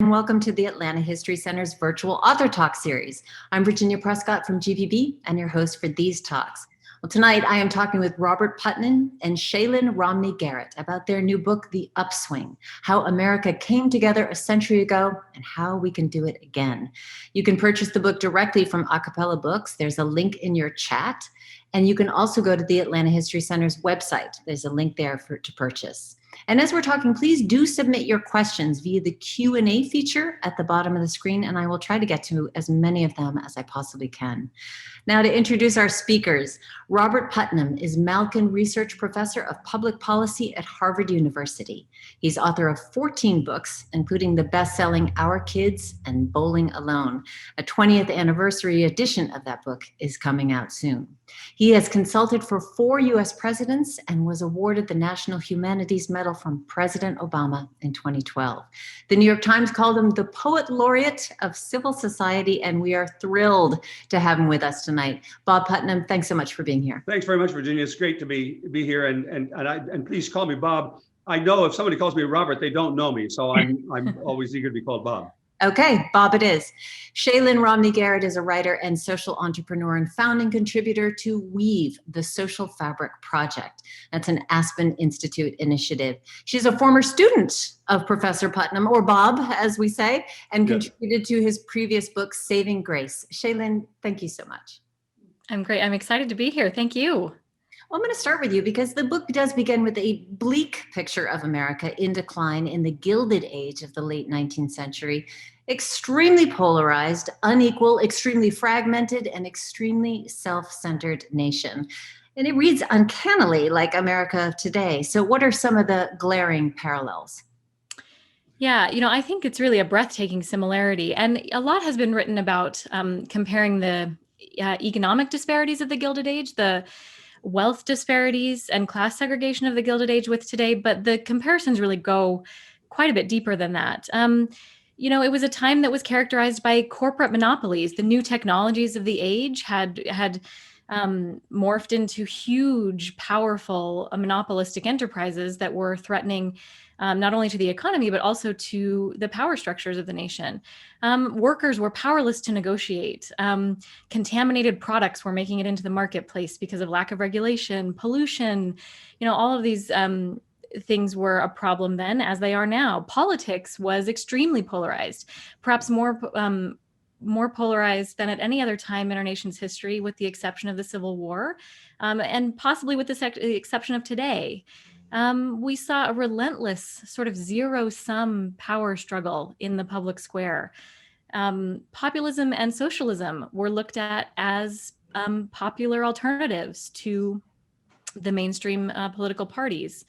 and welcome to the Atlanta History Center's virtual author talk series. I'm Virginia Prescott from GPB and your host for these talks. Well, tonight I am talking with Robert Putnam and Shaylyn Romney Garrett about their new book, The Upswing, How America Came Together a Century Ago and How We Can Do It Again. You can purchase the book directly from Acapella Books. There's a link in your chat. And you can also go to the Atlanta History Center's website. There's a link there to purchase. And as we're talking, please do submit your questions via the Q&A feature at the bottom of the screen, and I will try to get to as many of them as I possibly can. Now, to introduce our speakers, Robert Putnam is Malkin Research Professor of Public Policy at Harvard University. He's author of 14 books, including the best-selling Our Kids and Bowling Alone. A 20th anniversary edition of that book is coming out soon. He has consulted for 4 U.S. presidents and was awarded the National Humanities Medal from President Obama in 2012. The New York Times called him the Poet Laureate of Civil Society, and we are thrilled to have him with us tonight. Bob Putnam, thanks so much for being here. Thanks very much, Virginia. It's great to be here, and please call me Bob. I know if somebody calls me Robert, they don't know me, so I'm always eager to be called Bob. Okay, Bob it is. Shaylyn Romney Garrett is a writer and social entrepreneur and founding contributor to Weave, the Social Fabric Project. That's an Aspen Institute initiative. She's a former student of Professor Putnam, or Bob, as we say, and contributed to his previous book, Saving Grace. Shaylyn, thank you so much. I'm great. I'm excited to be here. Thank you. Well, I'm going to start with you because the book does begin with a bleak picture of America in decline in the Gilded Age of the late 19th century. Extremely polarized, unequal, extremely fragmented, and extremely self-centered nation. And it reads uncannily like America of today. So what are some of the glaring parallels? Yeah, I think it's really a breathtaking similarity. And a lot has been written about comparing the economic disparities of the Gilded Age, the wealth disparities and class segregation of the Gilded Age with today, but the comparisons really go quite a bit deeper than that. It was a time that was characterized by corporate monopolies. The new technologies of the age had morphed into huge, powerful, monopolistic enterprises that were threatening not only to the economy, but also to the power structures of the nation. Workers were powerless to negotiate. Contaminated products were making it into the marketplace because of lack of regulation, pollution. All of these things were a problem then, as they are now. Politics was extremely polarized, perhaps more polarized than at any other time in our nation's history, with the exception of the Civil War, and possibly with the exception of today. We saw a relentless sort of zero-sum power struggle in the public square. Populism and socialism were looked at as popular alternatives to the mainstream political parties.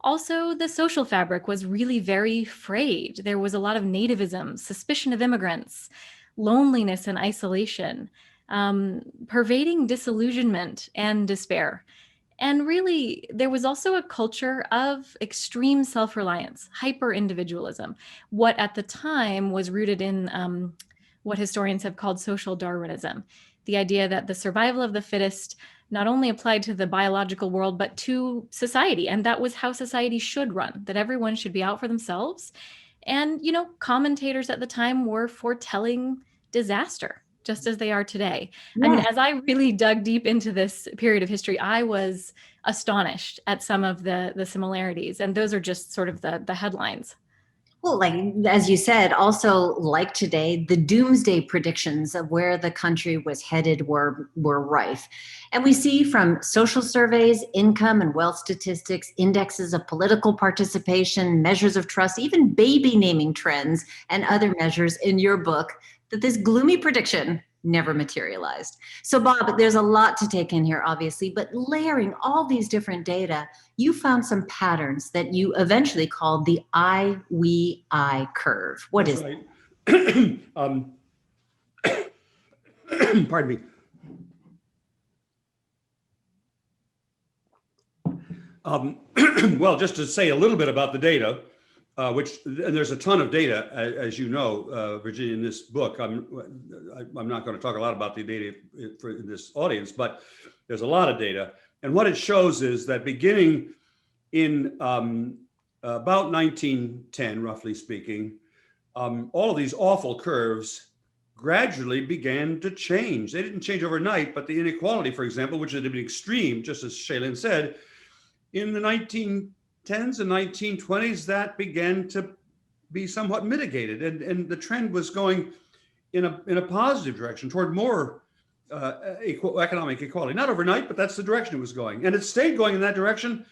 Also, the social fabric was really very frayed. There was a lot of nativism, suspicion of immigrants, loneliness and isolation, pervading disillusionment and despair. And really, there was also a culture of extreme self-reliance, hyper-individualism, what at the time was rooted in what historians have called social Darwinism, the idea that the survival of the fittest not only applied to the biological world, but to society. And that was how society should run, that everyone should be out for themselves. And, commentators at the time were foretelling disaster, just as they are today. Yeah. I mean, as I really dug deep into this period of history, I was astonished at some of the similarities. And those are just sort of the headlines. Well, like, as you said, also like today, the doomsday predictions of where the country was headed were rife. And we see from social surveys, income and wealth statistics, indexes of political participation, measures of trust, even baby naming trends and other measures in your book that this gloomy prediction never materialized. So Bob, there's a lot to take in here, obviously, but layering all these different data, you found some patterns that you eventually called the I-we-I curve. What is right. Pardon me. Well, just to say a little bit about the data, and there's a ton of data, as you know, Virginia, in this book. I'm not going to talk a lot about the data for this audience, but there's a lot of data. And what it shows is that beginning in about 1910, roughly speaking, all of these awful curves gradually began to change. They didn't change overnight, but the inequality, for example, which had been extreme, just as Shaylyn said, in the 1910s and 1920s, that began to be somewhat mitigated, and the trend was going in a positive direction toward more economic equality. Not overnight, but that's the direction it was going, and it stayed going in that direction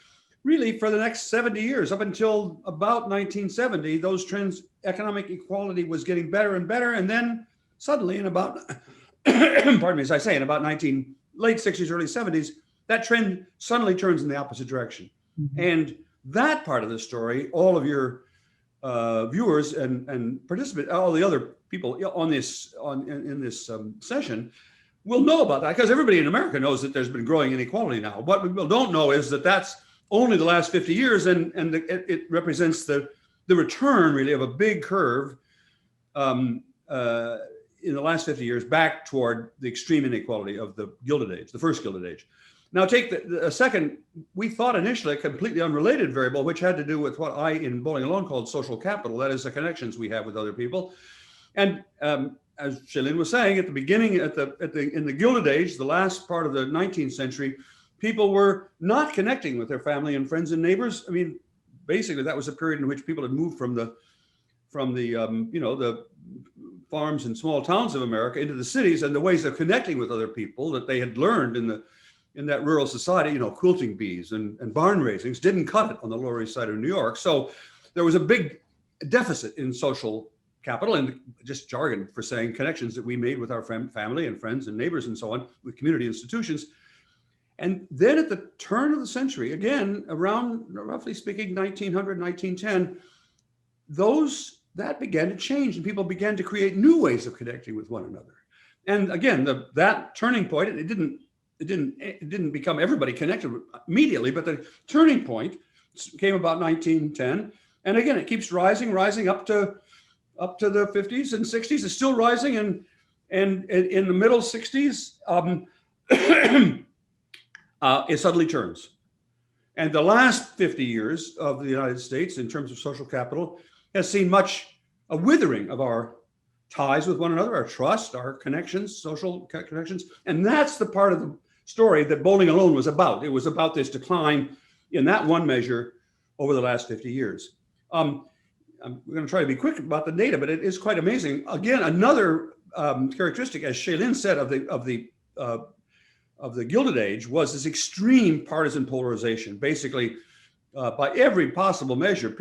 really for the next 70 years. Up until about 1970, those trends, economic equality was getting better and better, and then suddenly in about, pardon me, as I say, in about late 60s, early 70s, that trend suddenly turns in the opposite direction. Mm-hmm. And that part of the story, all of your viewers and participants, all the other people in this session will know about that, because everybody in America knows that there's been growing inequality now. What people don't know is that that's only the last 50 years, and it represents the return really of a big curve in the last 50 years back toward the extreme inequality of the Gilded Age, the first Gilded Age. Now take a second, we thought initially a completely unrelated variable, which had to do with what I in Bowling Alone called social capital, that is the connections we have with other people. And as Shaylyn was saying, at the beginning, in the Gilded Age, the last part of the 19th century, people were not connecting with their family and friends and neighbors. I mean, basically that was a period in which people had moved from the farms and small towns of America into the cities, and the ways of connecting with other people that they had learned in that rural society, quilting bees and barn raisings didn't cut it on the Lower East Side of New York. So there was a big deficit in social capital, and just jargon for saying connections that we made with our family and friends and neighbors and so on, with community institutions. And then at the turn of the century, again, around, roughly speaking, 1900, 1910, that began to change, and people began to create new ways of connecting with one another. And again, that turning point, it didn't become everybody connected immediately, but the turning point came about 1910. And again, it keeps rising up to the 50s and 60s. It's still rising, and in the middle 60s, it suddenly turns. And the last 50 years of the United States, in terms of social capital, has seen a withering of our ties with one another, our trust, our connections, social connections. And that's the part of the story that Bowling Alone was about. It was about this decline in that one measure over the last 50 years. We're going to try to be quick about the data, but it is quite amazing. Again, another characteristic, as Shaylyn said, of the Gilded Age was this extreme partisan polarization. Basically, by every possible measure,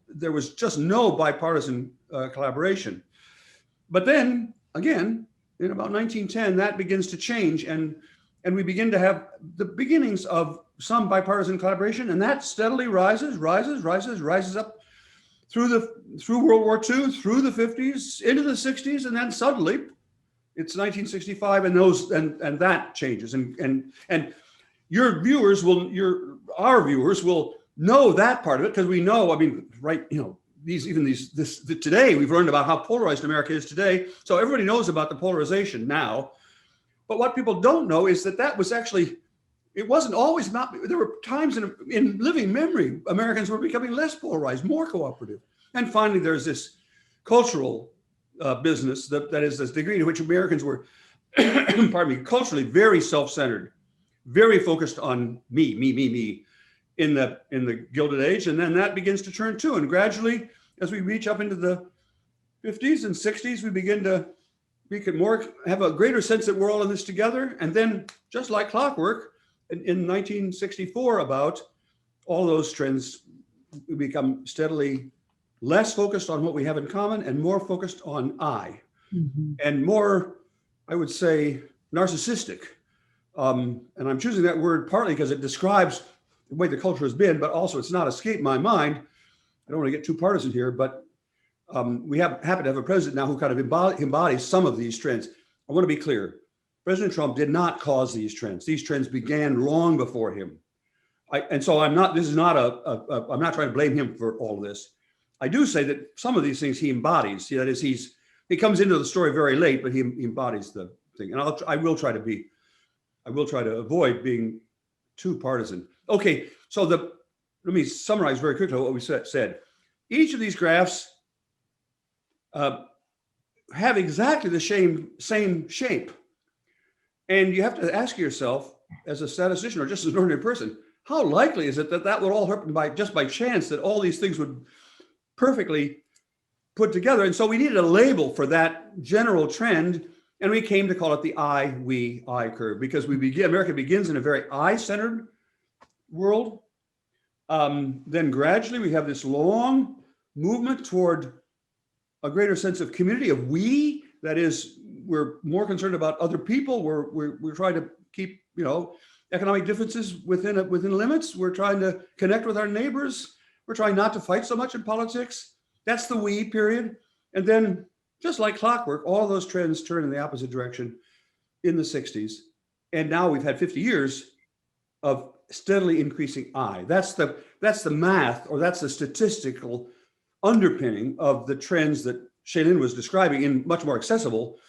there was just no bipartisan collaboration. But then, again, in about 1910, that begins to change, and we begin to have the beginnings of some bipartisan collaboration, and that steadily rises up through World War II, through the 50s, into the 60s, and then suddenly it's 1965, and that changes, and our viewers will know that part of it, because we know, I mean, right, today we've learned about how polarized America is today. So everybody knows about the polarization now. But what people don't know is that was actually, it wasn't always about, there were times in living memory, Americans were becoming less polarized, more cooperative. And finally, there's this cultural business that is this degree to which Americans were, pardon me, culturally very self-centered, very focused on me in the Gilded Age. And then that begins to turn too. And gradually, as we reach up into the 50s and 60s, we can have a greater sense that we're all in this together. And then, just like clockwork, in 1964, about all those trends, we become steadily less focused on what we have in common and more focused on I, and more, I would say, narcissistic. And I'm choosing that word partly because it describes the way the culture has been, but also it's not escaped my mind. I don't want to get too partisan here, but we happen to have a president now who kind of embodies some of these trends. I want to be clear. President Trump did not cause these trends. These trends began long before him. And so I'm not trying to blame him for all of this. I do say that some of these things he embodies. That is, he comes into the story very late, but he embodies the thing. And I will try to avoid being too partisan. Okay, so let me summarize very quickly what we said. Each of these graphs have exactly the same shape. And you have to ask yourself, as a statistician or just as an ordinary person, how likely is it that that would all happen by chance, that all these things would perfectly put together? And so we needed a label for that general trend, and we came to call it the I curve, because America begins in a very I-centered world. Then gradually we have this long movement toward a greater sense of community, of we. That is, we're more concerned about other people. We're trying to keep, economic differences within limits. We're trying to connect with our neighbors. We're trying not to fight so much in politics. That's the we period. And then, just like clockwork, all those trends turn in the opposite direction in the 60s. And now we've had 50 years of steadily increasing I. That's the math, or that's the statistical underpinning of the trends that Shaylyn was describing in much more accessible,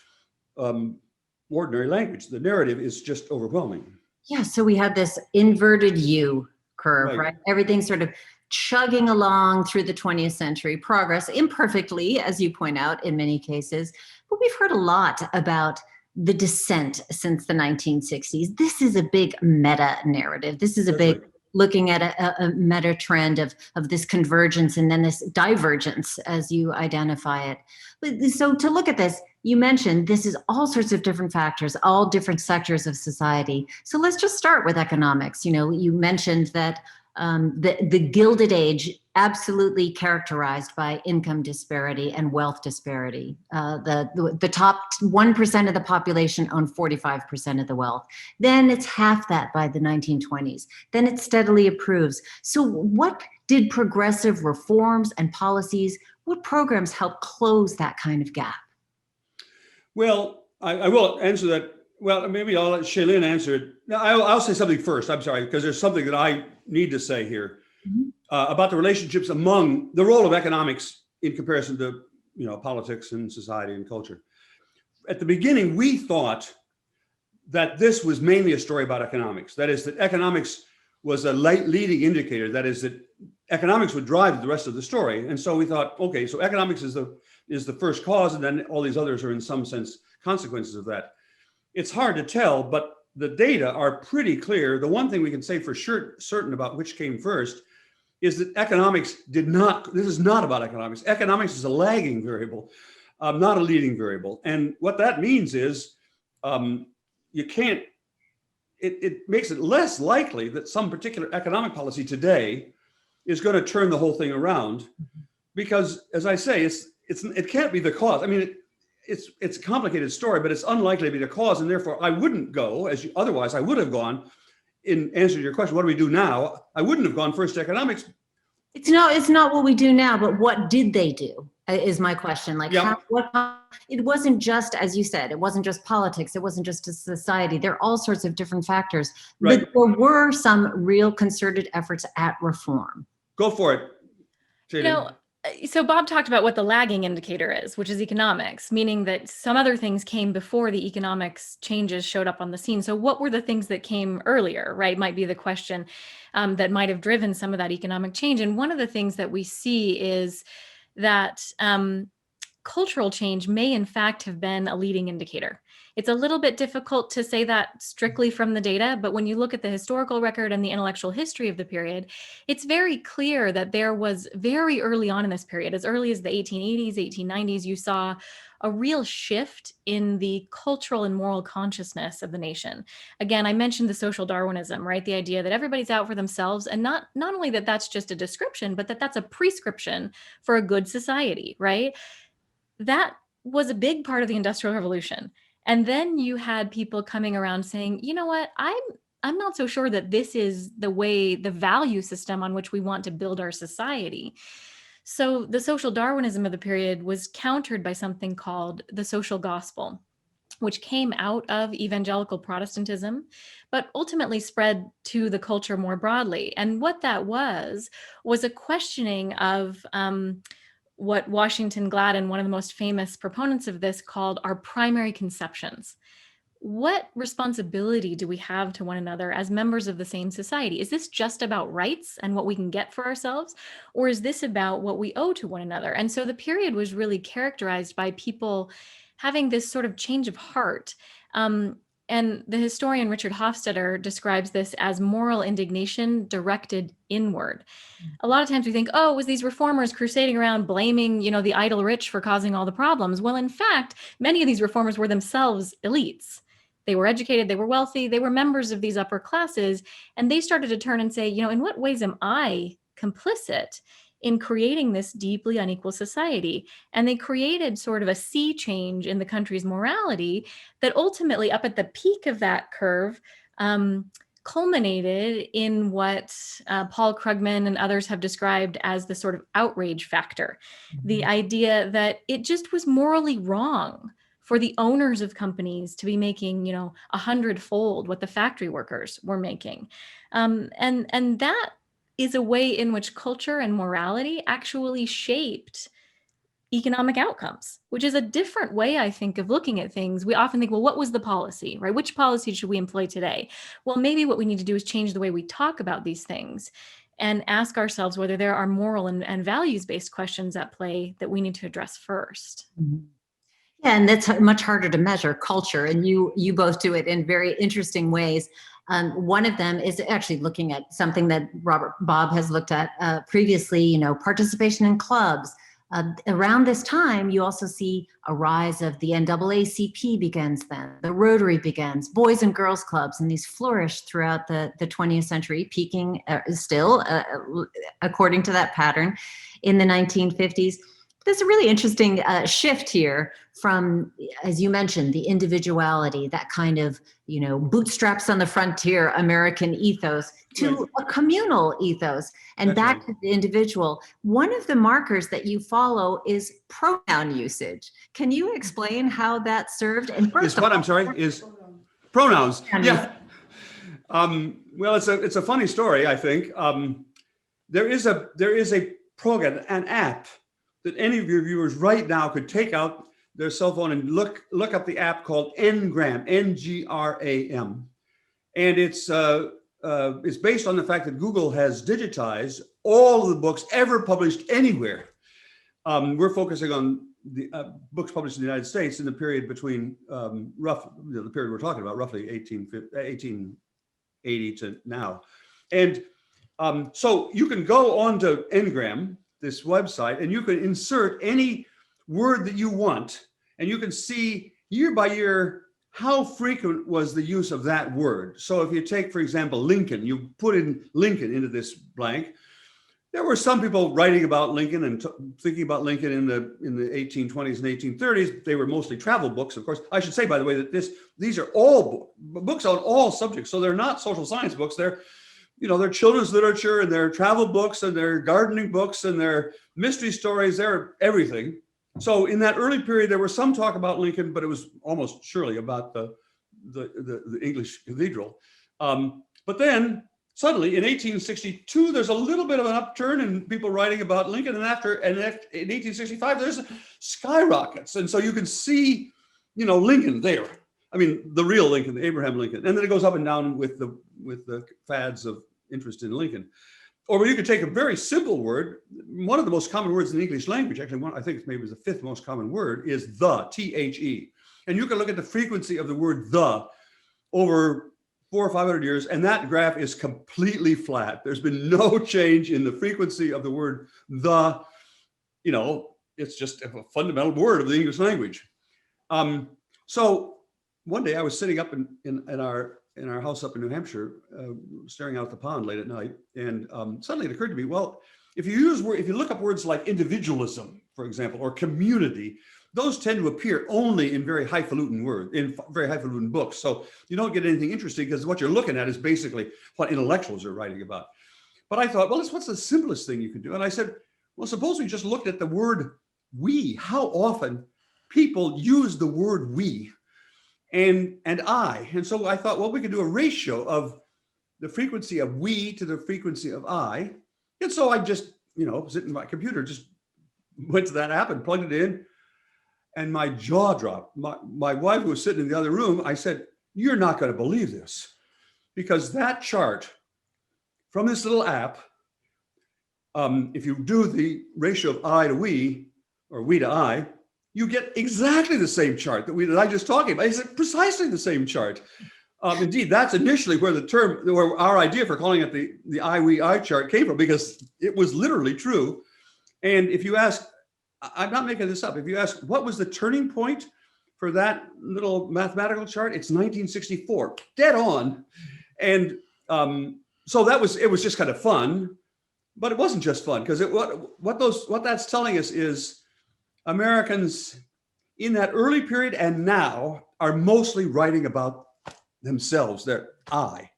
ordinary language. The narrative is just overwhelming. Yeah, so we have this inverted U curve, right? Everything's sort of chugging along through the 20th century, progress imperfectly, as you point out, in many cases. But we've heard a lot about the descent since the 1960s. This is a big meta narrative. This is a big looking at a meta trend of this convergence and then this divergence, as you identify it. So to look at this, you mentioned this is all sorts of different factors, all different sectors of society. So let's just start with economics. You mentioned that the Gilded Age absolutely characterized by income disparity and wealth disparity. The top 1% of the population own 45% of the wealth. Then it's half that by the 1920s. Then it steadily improves. So what did progressive reforms and policies, what programs help close that kind of gap? Well, I will answer that. Well, maybe I'll let Shaylyn answer it. No, I'll say something first. I'm sorry, because there's something that I need to say here about the relationships among the role of economics in comparison to politics and society and culture. At the beginning, we thought that this was mainly a story about economics. That is, that economics was a leading indicator. That is, that economics would drive the rest of the story. And so we thought, okay, so economics is the first cause, and then all these others are in some sense consequences of that. It's hard to tell, but the data are pretty clear. The one thing we can say for sure, certain about which came first, is that economics this is not about economics. Economics is a lagging variable, not a leading variable. And what that means is it makes it less likely that some particular economic policy today is going to turn the whole thing around, because, as I say, it can't be the cause. I mean, it's a complicated story, but it's unlikely to be the cause, and therefore I wouldn't go otherwise I would have gone. In answer to your question, what do we do now? I wouldn't have gone first to economics. It's not what we do now, but what did they do? Is my question. It wasn't just, as you said, it wasn't just politics. It wasn't just a society. There are all sorts of different factors. Right. But there were some real concerted efforts at reform. Go for it, Shaylyn. So Bob talked about what the lagging indicator is, which is economics, meaning that some other things came before the economics changes showed up on the scene. So what were the things that came earlier, right? Might be the question that might have driven some of that economic change. And one of the things that we see is that cultural change may in fact have been a leading indicator. It's a little bit difficult to say that strictly from the data, but when you look at the historical record and the intellectual history of the period, it's very clear that there was very early on in this period, as early as the 1880s, 1890s, you saw a real shift in the cultural and moral consciousness of the nation. Again, I mentioned the social Darwinism, right? The idea that everybody's out for themselves, and not only that that's just a description, but that's a prescription for a good society, right? That was a big part of the Industrial Revolution. And then you had people coming around saying, you know what, I'm not so sure that this is the value system on which we want to build our society. So the social Darwinism of the period was countered by something called the social gospel, which came out of evangelical Protestantism, but ultimately spread to the culture more broadly. And what that was a questioning of what Washington Gladden, one of the most famous proponents of this, called our primary conceptions. what responsibility do we have to one another as members of the same society? Is this just about rights and what we can get for ourselves? Or is this about what we owe to one another? And so the period was really characterized by people having this sort of change of heart. And the historian Richard Hofstadter describes this as moral indignation directed inward. A lot of times we think, oh, it was these reformers crusading around blaming, the idle rich for causing all the problems. Well, in fact, many of these reformers were themselves elites. They were educated, they were wealthy, they were members of these upper classes, and they started to turn and say, in what ways am I complicit in creating this deeply unequal society? And they created sort of a sea change in the country's morality that ultimately, up at the peak of that curve, culminated in what Paul Krugman and others have described as the sort of outrage factor. Mm-hmm. The idea that it just was morally wrong for the owners of companies to be making, 100-fold what the factory workers were making. And that is a way in which culture and morality actually shaped economic outcomes, which is a different way, I think, of looking at things. We often think, well, what was the policy, right? Which policy should we employ today? Well, maybe what we need to do is change the way we talk about these things and ask ourselves whether there are moral and values-based questions at play that we need to address first. Mm-hmm. Yeah, and that's much harder to measure, culture, and you both do it in very interesting ways. One of them is actually looking at something that Bob has looked at previously, participation in clubs. Around this time, you also see a rise of the NAACP begins then, the Rotary begins, Boys and Girls Clubs, and these flourish throughout the 20th century, peaking still, according to that pattern, in the 1950s. There's a really interesting shift here from, as you mentioned, the individuality, that kind of, bootstraps on the frontier American ethos, to a communal ethos, and that's back to the individual. One of the markers that you follow is pronoun usage. Can you explain how that served? And first, is pronouns. Yeah. Well, it's a funny story, I think. There is a program, an app, that any of your viewers right now could take out their cell phone and look up the app called Ngram, N-G-R-A-M. And it's based on the fact that Google has digitized all of the books ever published anywhere. We're focusing on the books published in the United States in the period between the period we're talking about, roughly 1880 to now. And so you can go onto Ngram, this website, and you can insert any word that you want, and you can see year by year how frequent was the use of that word. So if you take, for example, Lincoln, you put in Lincoln into this blank. There were some people writing about Lincoln and thinking about Lincoln in the 1820s and 1830s. They were mostly travel books, of course. I should say, by the way, that these are all books on all subjects. So they're not social science books. They're children's literature, and they're travel books, and they're gardening books, and they're mystery stories. They're everything. So in that early period, there was some talk about Lincoln, but it was almost surely about the English cathedral. But then suddenly in 1862, there's a little bit of an upturn in people writing about Lincoln. And in 1865, there's skyrockets. And so you can see, Lincoln there. I mean, the real Lincoln, the Abraham Lincoln. And then it goes up and down with the fads of interest in Lincoln. Or you could take a very simple word. One of the most common words in the English language, actually, I think maybe the fifth most common word, is the, T-H-E. And you can look at the frequency of the word the over 400 or 500 years, and that graph is completely flat. There's been no change in the frequency of the word the. It's just a fundamental word of the English language. So one day I was sitting up in our house up in New Hampshire, staring out at the pond late at night, and suddenly it occurred to me, well, if you look up words like individualism, for example, or community, those tend to appear only in very highfalutin books. So you don't get anything interesting because what you're looking at is basically what intellectuals are writing about. But I thought, well, what's the simplest thing you can do? And I said, well, suppose we just looked at the word we, how often people use the word we and I. And so I thought, well, we could do a ratio of the frequency of we to the frequency of I. And so I just, sitting in my computer, just went to that app and plugged it in, and my jaw dropped. My wife, who was sitting in the other room, I said, you're not going to believe this, because that chart from this little app, if you do the ratio of I to we, or we to I, you get exactly the same chart that I just talking about. It's precisely the same chart. Indeed, that's initially where where our idea for calling it the I, we, I chart came from, because it was literally true. And if you ask, I'm not making this up, if you ask what was the turning point for that little mathematical chart, it's 1964, dead on. And so it was just kind of fun, but it wasn't just fun, because what that's telling us is Americans in that early period and now are mostly writing about themselves, their I.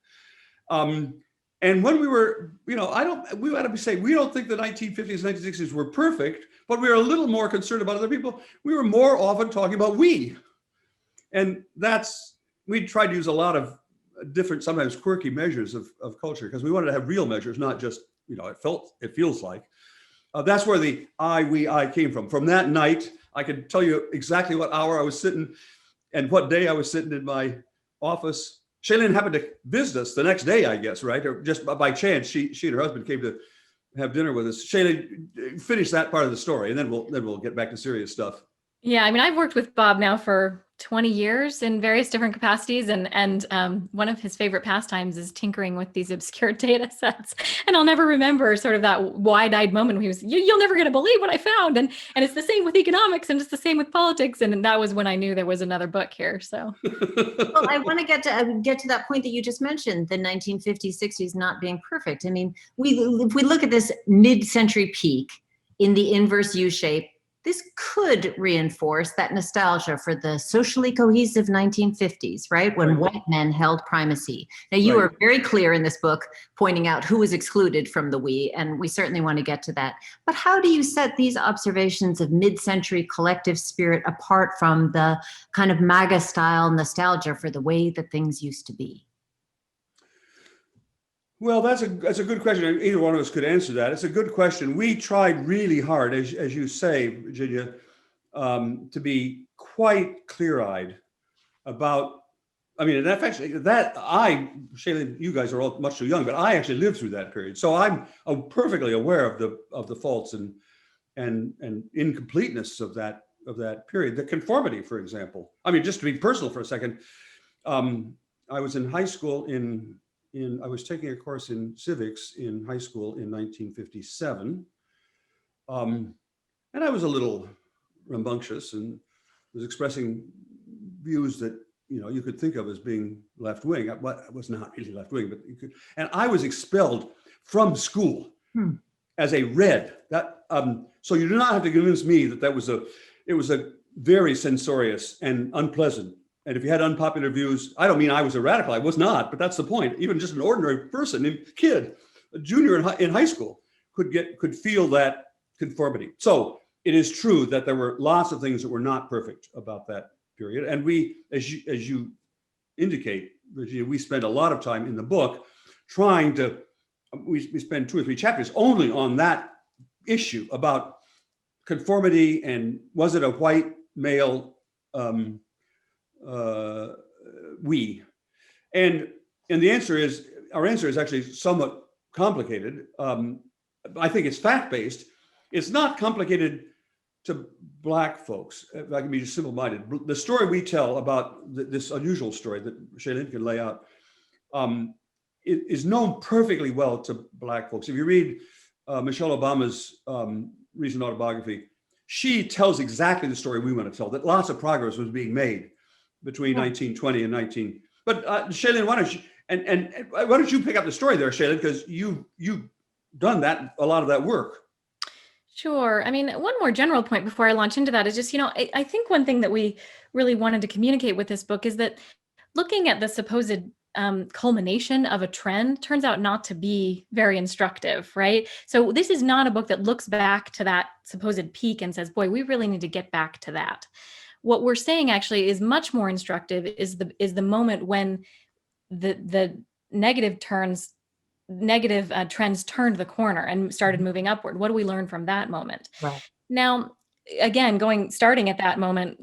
And when we were, we ought to say, we don't think the 1950s, 1960s were perfect, but we were a little more concerned about other people. We were more often talking about we. And we tried to use a lot of different, sometimes quirky measures of culture, because we wanted to have real measures, not just, it feels like. That's where the I, we, I came from. From that night, I could tell you exactly what hour I was sitting and what day I was sitting in my office. Shaylyn happened to visit us the next day, I guess, right? Or just by chance, she and her husband came to have dinner with us. Shaylyn, finish that part of the story, and then we'll get back to serious stuff. Yeah, I mean, I've worked with Bob now for 20 years in various different capacities, and one of his favorite pastimes is tinkering with these obscure data sets. And I'll never remember sort of that wide-eyed moment when he was, "You'll never gonna believe what I found," and it's the same with economics, and it's the same with politics, and that was when I knew there was another book here. So, well, I want to get to that point that you just mentioned, the 1950s, 60s not being perfect. I mean, if we look at this mid-century peak in the inverse U shape, this could reinforce that nostalgia for the socially cohesive 1950s, right? When white men held primacy. Now, you are very clear in this book pointing out who was excluded from the we, and we certainly want to get to that. But how do you set these observations of mid-century collective spirit apart from the kind of MAGA style nostalgia for the way that things used to be? Well, that's a good question. Either one of us could answer that. It's a good question. We tried really hard, as you say, Virginia, to be quite clear-eyed about. I mean, Shaylyn, you guys are all much too young, but I actually lived through that period, so I'm perfectly aware of the faults and incompleteness of that period. The conformity, for example. I mean, just to be personal for a second, I was in high school I was taking a course in civics in high school in 1957. And I was a little rambunctious and was expressing views that, you could think of as being left-wing. I was not really left-wing, but you could. And I was expelled from school as a red. So you do not have to convince me that it was a very censorious and unpleasant. And if you had unpopular views, I don't mean I was a radical, I was not, but that's the point. Even just an ordinary person, a kid, a junior in high school could feel that conformity. So it is true that there were lots of things that were not perfect about that period. And we, as you indicate, Virginia, we spent a lot of time in the book we spend 2 or 3 chapters only on that issue about conformity and was it a white male we, and the our answer is actually somewhat complicated. I think it's fact-based. It's not complicated to Black folks. If I can be just simple-minded, the story we tell about this unusual story that Shaylyn can lay out is known perfectly well to Black folks. If you read Michelle Obama's recent autobiography, she tells exactly the story we want to tell, that lots of progress was being made between 1920 and 19. But Shaylyn, why don't you pick up the story there, Shaylyn, because you've done a lot of that work. Sure. I mean, one more general point before I launch into that is just, I think one thing that we really wanted to communicate with this book is that looking at the supposed culmination of a trend turns out not to be very instructive, right? So this is not a book that looks back to that supposed peak and says, boy, we really need to get back to that. What we're saying actually is much more instructive is the moment when the negative trends turned the corner and started moving upward. What do we learn from that moment? Right. Now, again, starting at that moment,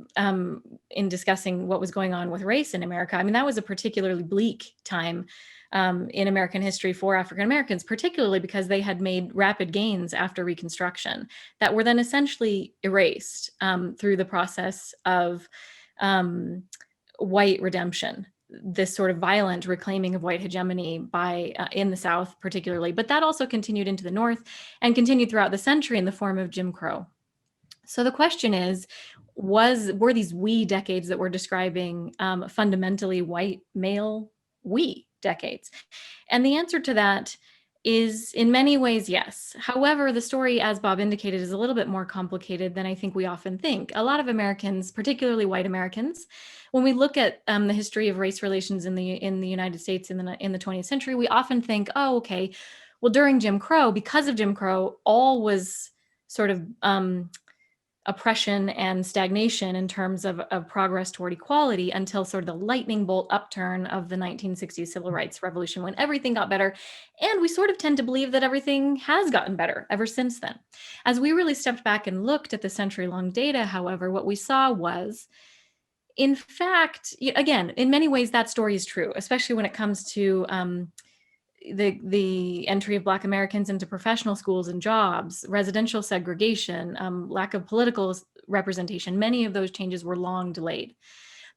in discussing what was going on with race in America. I mean, that was a particularly bleak time in American history for African Americans, particularly because they had made rapid gains after Reconstruction that were then essentially erased through the process of white redemption, this sort of violent reclaiming of white hegemony by in the South particularly, but that also continued into the North and continued throughout the century in the form of Jim Crow. So the question is, were these we decades that we're describing fundamentally white male we decades? And the answer to that is in many ways, yes. However, the story, as Bob indicated, is a little bit more complicated than I think we often think. A lot of Americans, particularly white Americans, when we look at the history of race relations in the United States in the 20th century, we often think, oh, okay, well, during Jim Crow, because of Jim Crow, all was sort of oppression and stagnation in terms of progress toward equality until sort of the lightning bolt upturn of the 1960s civil rights revolution, when everything got better. And we sort of tend to believe that everything has gotten better ever since then. As we really stepped back and looked at the century-long data, however, what we saw was, in fact, again, in many ways that story is true, especially when it comes to the entry of Black Americans into professional schools and jobs, residential segregation, lack of political representation. Many of those changes were long delayed.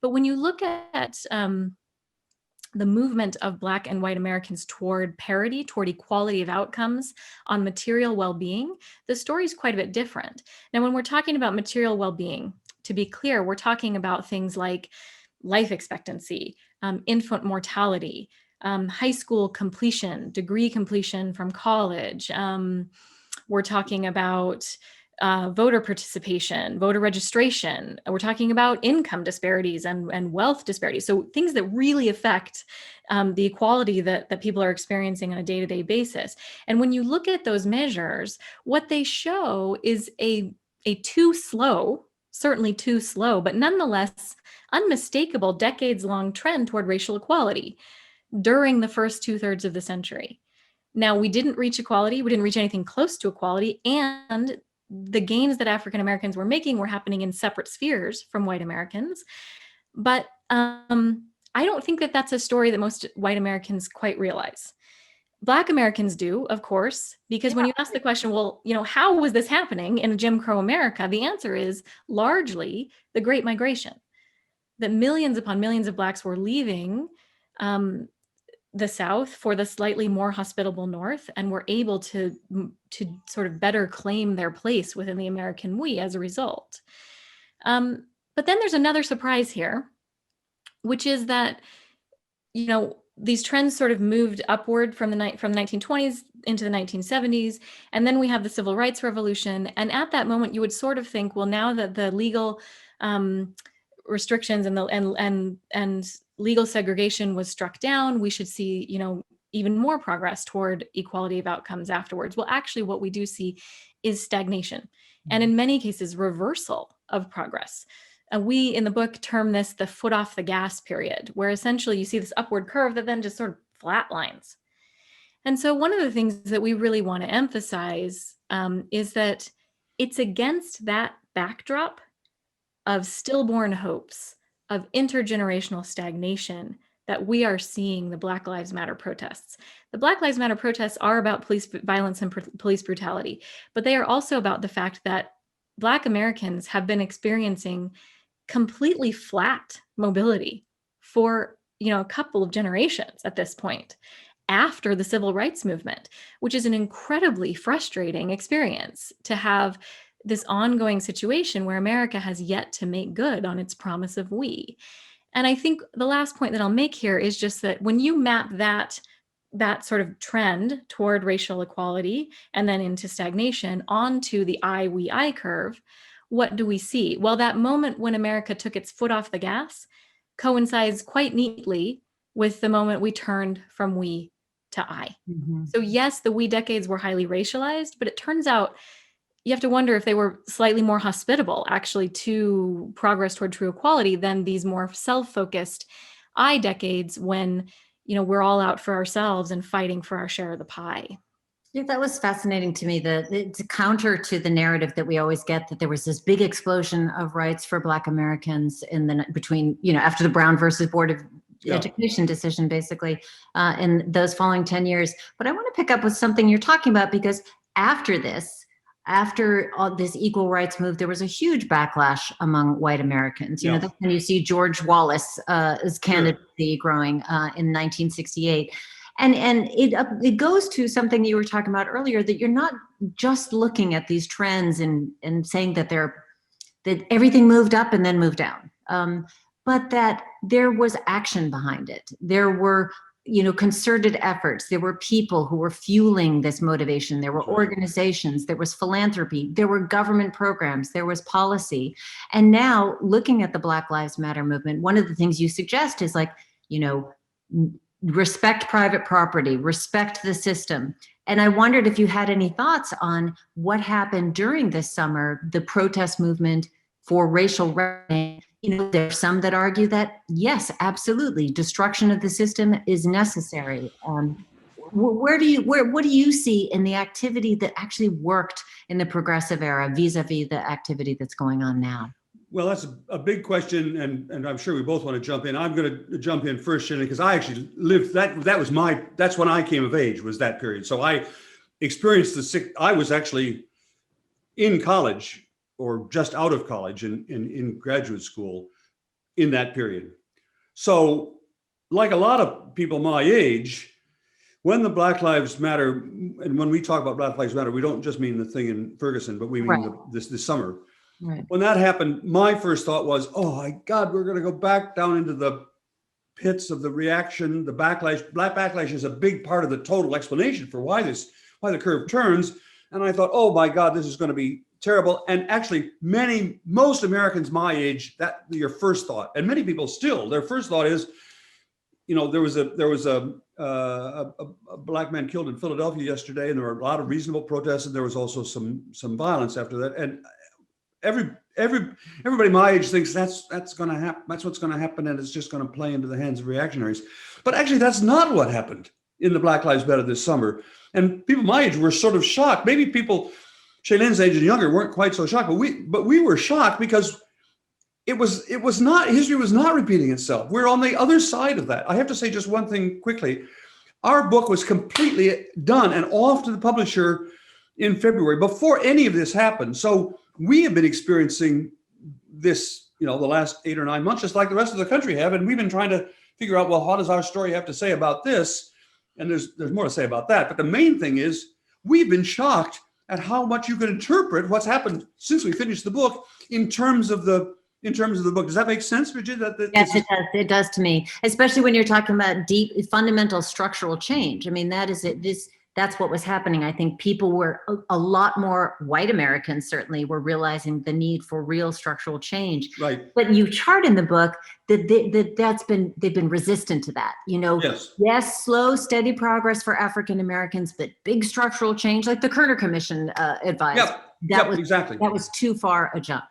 But when you look at the movement of Black and white Americans toward parity, toward equality of outcomes on material well-being, the story is quite a bit different. Now, when we're talking about material well-being, to be clear, we're talking about things like life expectancy, infant mortality, high school completion, degree completion from college. We're talking about voter participation, voter registration. We're talking about income disparities and wealth disparities. So things that really affect the equality that people are experiencing on a day-to-day basis. And when you look at those measures, what they show is a too slow, certainly too slow, but nonetheless unmistakable decades-long trend toward racial equality during the first 2/3 of the century. Now, we didn't reach equality. We didn't reach anything close to equality. And the gains that African Americans were making were happening in separate spheres from white Americans. But I don't think that that's a story that most white Americans quite realize. Black Americans do, of course, because when you ask the question, well, how was this happening in a Jim Crow America? The answer is largely the Great Migration, that millions upon millions of Blacks were leaving the South for the slightly more hospitable North, and were able to sort of better claim their place within the American we as a result. But then there's another surprise here, which is that, these trends sort of moved upward from the 1920s into the 1970s, and then we have the Civil Rights Revolution. And at that moment, you would sort of think, well, now that the legal restrictions and legal segregation was struck down, we should see, even more progress toward equality of outcomes afterwards. Well, actually, what we do see is stagnation, and in many cases, reversal of progress. We in the book term this the foot off the gas period, where essentially you see this upward curve that then just sort of flatlines. And so one of the things that we really want to emphasize is that it's against that backdrop of stillborn hopes, of intergenerational stagnation, that we are seeing the Black Lives Matter protests. The Black Lives Matter protests are about police violence and police brutality, but they are also about the fact that Black Americans have been experiencing completely flat mobility for a couple of generations at this point, after the civil rights movement, which is an incredibly frustrating experience to have this ongoing situation where America has yet to make good on its promise of we. And I think the last point that I'll make here is just that when you map that sort of trend toward racial equality and then into stagnation onto the I curve, what do we see? Well, that moment when America took its foot off the gas coincides quite neatly with the moment we turned from we to I. Mm-hmm. So yes, the we decades were highly racialized, but it turns out you have to wonder if they were slightly more hospitable actually to progress toward true equality than these more self-focused I decades when, we're all out for ourselves and fighting for our share of the pie. Yeah, that was fascinating to me. It's counter to the narrative that we always get that there was this big explosion of rights for Black Americans in the between, after the Brown versus Board of Yeah, Education decision, basically, in those following 10 years. But I want to pick up with something you're talking about, because after this, after all this equal rights move, there was a huge backlash among white Americans. yeah, That's when you see George Wallace's sure. candidacy growing in 1968. And it goes to something you were talking about earlier, that you're not just looking at these trends and saying that that everything moved up and then moved down, but that there was action behind it. There were concerted efforts. There were people who were fueling this motivation. There were That's right. organizations. There was philanthropy. There were government programs. There was policy. And now, looking at the Black Lives Matter movement, one of the things you suggest is like, you know respect private property, respect the system. And I wondered if you had any thoughts on what happened during this summer, the protest movement for racial reckoning. There are some that argue that, yes, absolutely, destruction of the system is necessary. What do you see in the activity that actually worked in the progressive era vis-a-vis the activity that's going on now? Well, that's a big question, and I'm sure we both want to jump in. I'm going to jump in first, Shaylyn, because I actually lived that. That's when I came of age, was that period. So I experienced I was actually in college, or just out of college, in graduate school in that period. So, like a lot of people my age, when the Black Lives Matter, and when we talk about Black Lives Matter, we don't just mean the thing in Ferguson, but we mean Right. this summer. Right. When that happened, my first thought was, oh my God, we're going to go back down into the pits of the reaction, the backlash. Black backlash is a big part of the total explanation for why the curve turns. And I thought, oh my God, this is going to be terrible. And actually, most Americans my age, that your first thought, and many people still, their first thought is, there was a black man killed in Philadelphia yesterday, and there were a lot of reasonable protests, and there was also some violence after that. And everybody my age thinks that's going to happen. That's what's going to happen, and it's just going to play into the hands of reactionaries. But actually, that's not what happened in the Black Lives Matter this summer. And people my age were sort of shocked. Maybe people Shaylyn's age and younger weren't quite so shocked, but we were shocked because history was not repeating itself. We're on the other side of that. I have to say just one thing quickly. Our book was completely done and off to the publisher in February before any of this happened. So we have been experiencing this, the last 8 or 9 months, just like the rest of the country have. And we've been trying to figure out, well, how does our story have to say about this? And there's more to say about that. But the main thing is we've been shocked at how much you can interpret what's happened since we finished the book in terms of the book. Does that make sense, Bridget? Yes, it does. It does to me, especially when you're talking about deep, fundamental structural change. I mean, that's what was happening. I think people were a lot more, white Americans certainly were realizing the need for real structural change. Right. But you chart in the book that they've been resistant to that. Yes, slow, steady progress for African Americans, but big structural change, like the Kerner Commission advised. Exactly. That was too far a jump.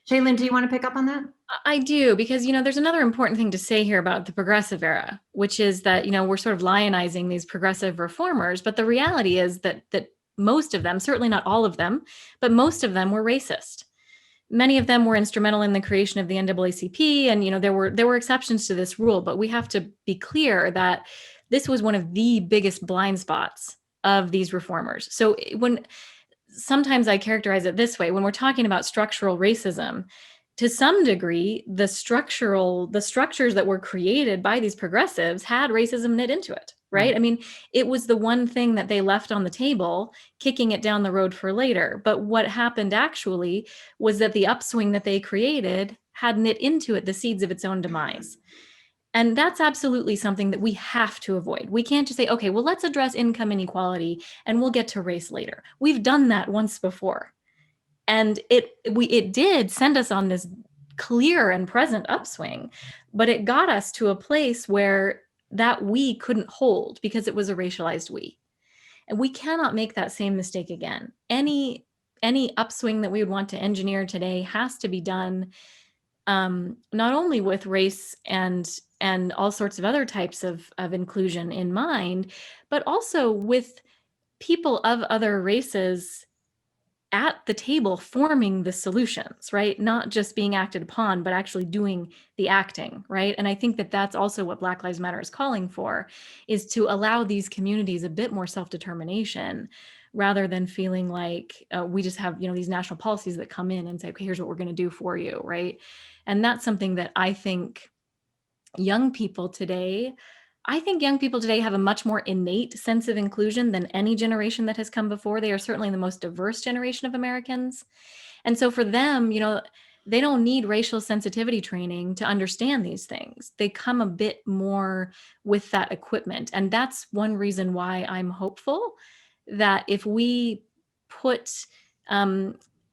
Shaylyn, do you want to pick up on that? I do, because, there's another important thing to say here about the progressive era, which is that, we're sort of lionizing these progressive reformers. But the reality is that most of them, certainly not all of them, but most of them were racist. Many of them were instrumental in the creation of the NAACP. And, there were exceptions to this rule. But we have to be clear that this was one of the biggest blind spots of these reformers. So sometimes I characterize it this way: when we're talking about structural racism, to some degree, the structures that were created by these progressives had racism knit into it, right? I mean, it was the one thing that they left on the table, kicking it down the road for later. But what happened actually was that the upswing that they created had knit into it the seeds of its own demise. And that's absolutely something that we have to avoid. We can't just say, okay, well, let's address income inequality and we'll get to race later. We've done that once before. And it did send us on this clear and present upswing, but it got us to a place where that we couldn't hold because it was a racialized we. And we cannot make that same mistake again. Any upswing that we would want to engineer today has to be done not only with race and all sorts of other types of inclusion in mind, but also with people of other races at the table forming the solutions, right? Not just being acted upon, but actually doing the acting, right? And I think that that's also what Black Lives Matter is calling for, is to allow these communities a bit more self-determination rather than feeling like we just have, these national policies that come in and say, okay, here's what we're going to do for you, right? And that's something that I think young people today have a much more innate sense of inclusion than any generation that has come before. They are certainly the most diverse generation of Americans. And so for them, they don't need racial sensitivity training to understand these things. They come a bit more with that equipment. And that's one reason why I'm hopeful that if we put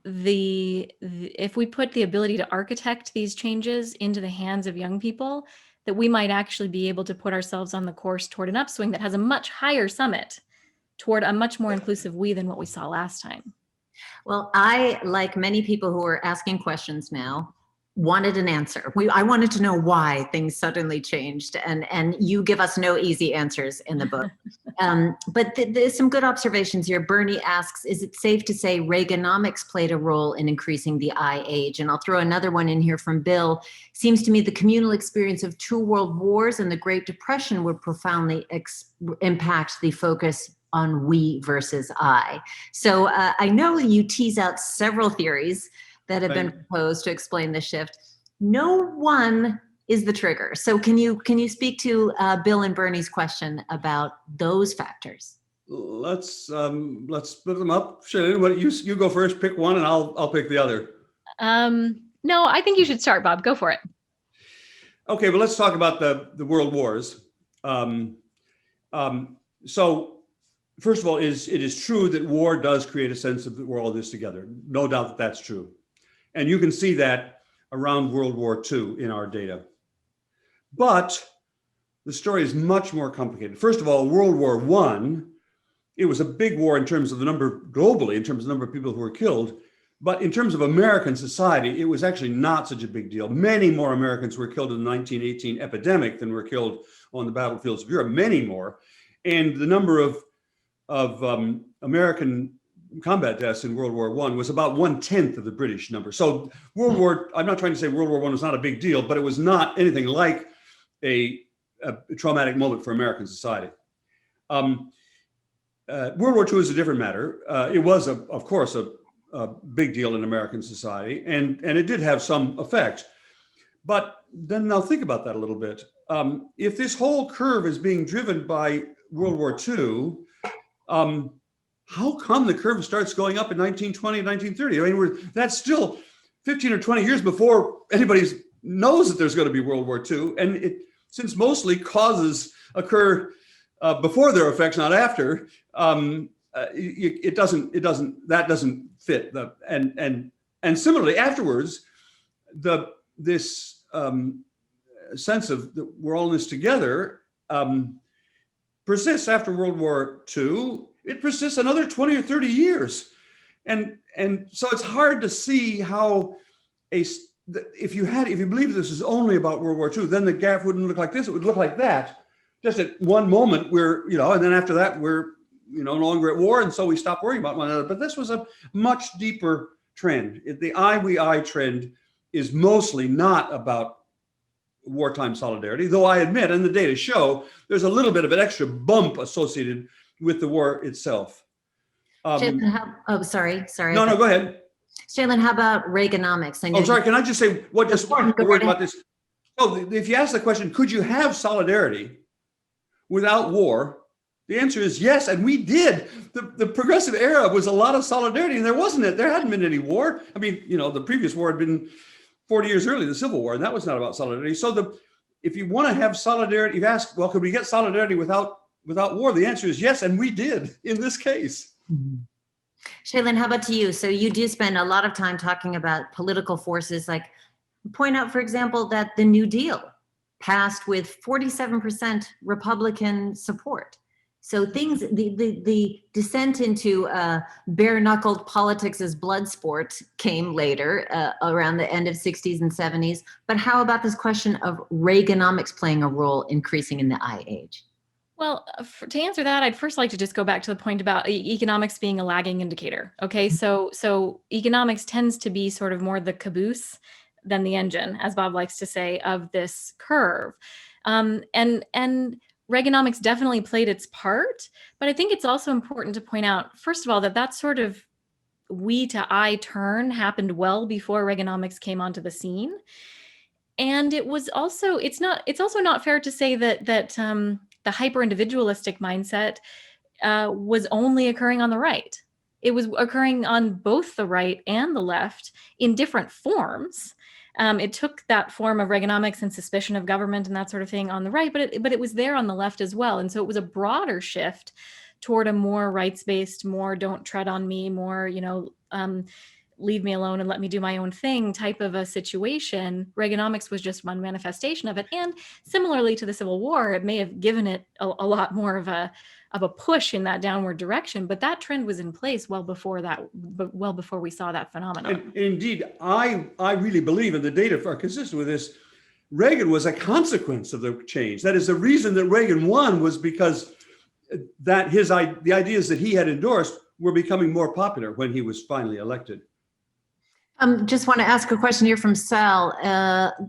if we put the ability to architect these changes into the hands of young people, that we might actually be able to put ourselves on the course toward an upswing that has a much higher summit, toward a much more inclusive we than what we saw last time. Well, I, like many people who are asking questions now, wanted an answer. I wanted to know why things suddenly changed, and you give us no easy answers in the book. But there's some good observations here. Bernie asks, is it safe to say Reaganomics played a role in increasing the I age? And I'll throw another one in here from Bill. Seems to me the communal experience of 2 world wars and the Great Depression would profoundly impact the focus on we versus I. So I know you tease out several theories that have been proposed to explain the shift. No one is the trigger. So can you speak to Bill and Bernie's question about those factors? Let's split them up. Shaylyn, you go first, pick one, and I'll pick the other. No, I think you should start, Bob. Go for it. Okay, well, let's talk about the world wars. So first of all, it is true that war does create a sense of that we're all in this together. No doubt that that's true. And you can see that around World War II in our data. But the story is much more complicated. First of all, World War I, it was a big war in terms of the number, globally, in terms of the number of people who were killed. But in terms of American society, it was actually not such a big deal. Many more Americans were killed in the 1918 epidemic than were killed on the battlefields of Europe, many more. And the number of American combat deaths in World War I was about 1/10 of the British number. So I'm not trying to say World War I was not a big deal, but it was not anything like a traumatic moment for American society. World War II is a different matter. It was, of course, a big deal in American society, and it did have some effect. But then now think about that a little bit. If this whole curve is being driven by World War II, how come the curve starts going up in 1920, 1930? I mean, that's still 15 or 20 years before anybody knows that there's going to be World War II. And since mostly causes occur before their effects, not after, that doesn't fit. And similarly, afterwards, this sense of that we're all in this together persists after World War II. It persists another 20 or 30 years. And so it's hard to see how if you believe this is only about World War II, then the gap wouldn't look like this, it would look like that. Just at one moment we're, and then after that we're, no longer at war, and so we stop worrying about one another. But this was a much deeper trend. The I trend is mostly not about wartime solidarity, though I admit, and the data show, there's a little bit of an extra bump associated with the war itself. Shaylyn, sorry. No, go ahead. Shaylyn, how about Reaganomics? Sorry, can I just say one word about this? So if you ask the question, could you have solidarity without war? The answer is yes, and we did. The progressive era was a lot of solidarity, and there hadn't been any war. I mean, the previous war had been 40 years earlier, the Civil War, and that was not about solidarity. So if you want to have solidarity, you ask, well, could we get solidarity without war? The answer is yes, and we did in this case. Mm-hmm. Shaylyn, how about to you? So you do spend a lot of time talking about political forces, like point out, for example, that the New Deal passed with 47% Republican support. So the descent into bare-knuckled politics as blood sport came later, around the end of 60s and 70s. But how about this question of Reaganomics playing a role increasing in the I age? Well, to answer that, I'd first like to just go back to the point about economics being a lagging indicator. Okay, so economics tends to be sort of more the caboose than the engine, as Bob likes to say, of this curve. And Reaganomics definitely played its part, but I think it's also important to point out, first of all, that sort of we to I turn happened well before Reaganomics came onto the scene. And it's also not fair to say that the hyper individualistic mindset was only occurring on the right. It was occurring on both the right and the left in different forms. It took that form of Reaganomics and suspicion of government and that sort of thing on the right, but it was there on the left as well. And so it was a broader shift toward a more rights-based, more don't tread on me, more, leave me alone and let me do my own thing type of a situation. Reaganomics was just one manifestation of it. And similarly to the Civil War, it may have given it a lot more of a push in that downward direction, but that trend was in place well before we saw that phenomenon. And indeed, I really believe, and the data are consistent with this, Reagan was a consequence of the change. That is, the reason that Reagan won was because that the ideas that he had endorsed were becoming more popular when he was finally elected. Just want to ask a question here from Sal.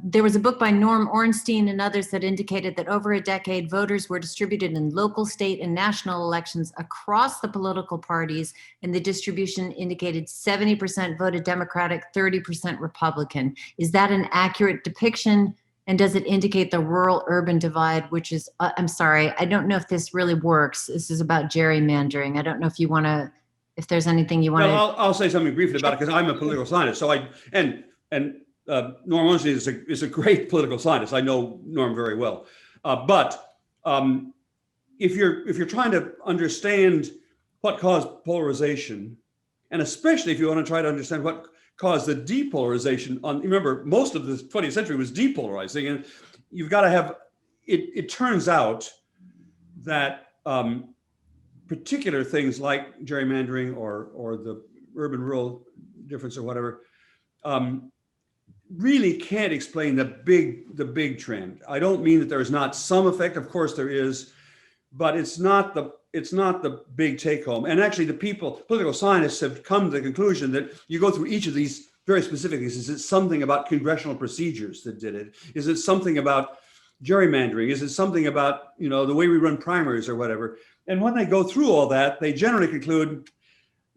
There was a book by Norm Ornstein and others that indicated that over a decade, voters were distributed in local, state, and national elections across the political parties, and the distribution indicated 70% voted Democratic, 30% Republican. Is that an accurate depiction? And does it indicate the rural-urban divide, which is, I'm sorry, I don't know if this really works. This is about gerrymandering. I don't know if you want to, if there's anything you want to. Well, I'll say something briefly about it because I'm a political scientist. So Norm Ornstein is a great political scientist. I know Norm very well. But if you're trying to understand what caused polarization, and especially if you want to try to understand what caused the depolarization, remember, most of the 20th century was depolarizing, and you've got to have it turns out that particular things like gerrymandering or the urban-rural difference or whatever really can't explain the big trend. I don't mean that there is not some effect. Of course there is, but it's not the big take-home. And actually, political scientists have come to the conclusion that you go through each of these very specific things. Is it something about congressional procedures that did it? Is it something about gerrymandering? Is it something about the way we run primaries or whatever? And when they go through all that, they generally conclude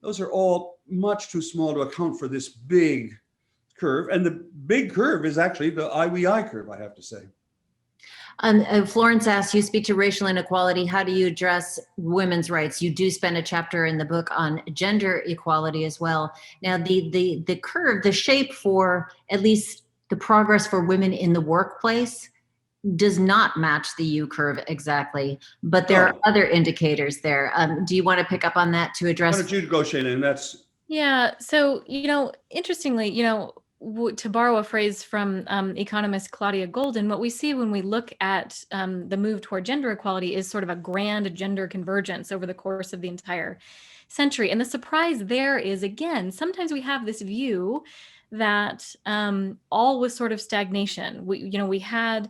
those are all much too small to account for this big curve. And the big curve is actually the IWI curve, I have to say. Florence asks, you speak to racial inequality. How do you address women's rights? You do spend a chapter in the book on gender equality as well. Now, the curve, the shape for at least the progress for women in the workplace does not match the U curve exactly, but there are other indicators there. Do you want to pick up on that to address? Why don't you go, Shaylyn? Yeah. So, interestingly, to borrow a phrase from economist Claudia Golden, what we see when we look at the move toward gender equality is sort of a grand gender convergence over the course of the entire century. And the surprise there is, again, sometimes we have this view that all was sort of stagnation. We had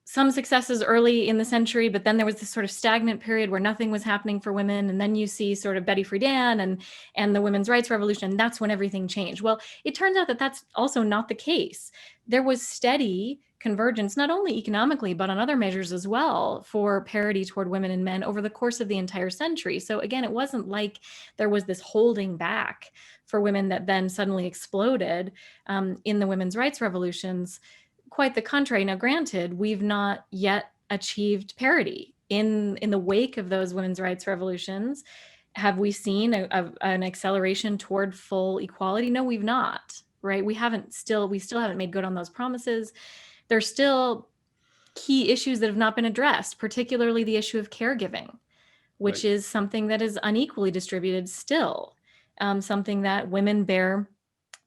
some successes early in the century, but then there was this sort of stagnant period where nothing was happening for women. And then you see sort of Betty Friedan and the women's rights revolution. And that's when everything changed. Well, it turns out that that's also not the case. There was steady convergence, not only economically, but on other measures as well, for parity toward women and men over the course of the entire century. So again, it wasn't like there was this holding back for women that then suddenly exploded in the women's rights revolutions. Quite the contrary. Now, granted, we've not yet achieved parity in the wake of those women's rights revolutions. Have we seen an acceleration toward full equality? No, we've not. Right? We still haven't made good on those promises. There's still key issues that have not been addressed, particularly the issue of caregiving, which Right. is something that is unequally distributed still, something that women bear.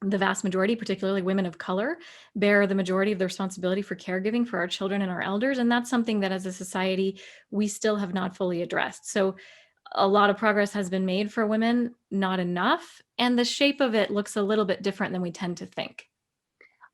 The vast majority, particularly women of color, bear the majority of the responsibility for caregiving for our children and our elders. And that's something that as a society, we still have not fully addressed. So a lot of progress has been made for women, not enough. And the shape of it looks a little bit different than we tend to think.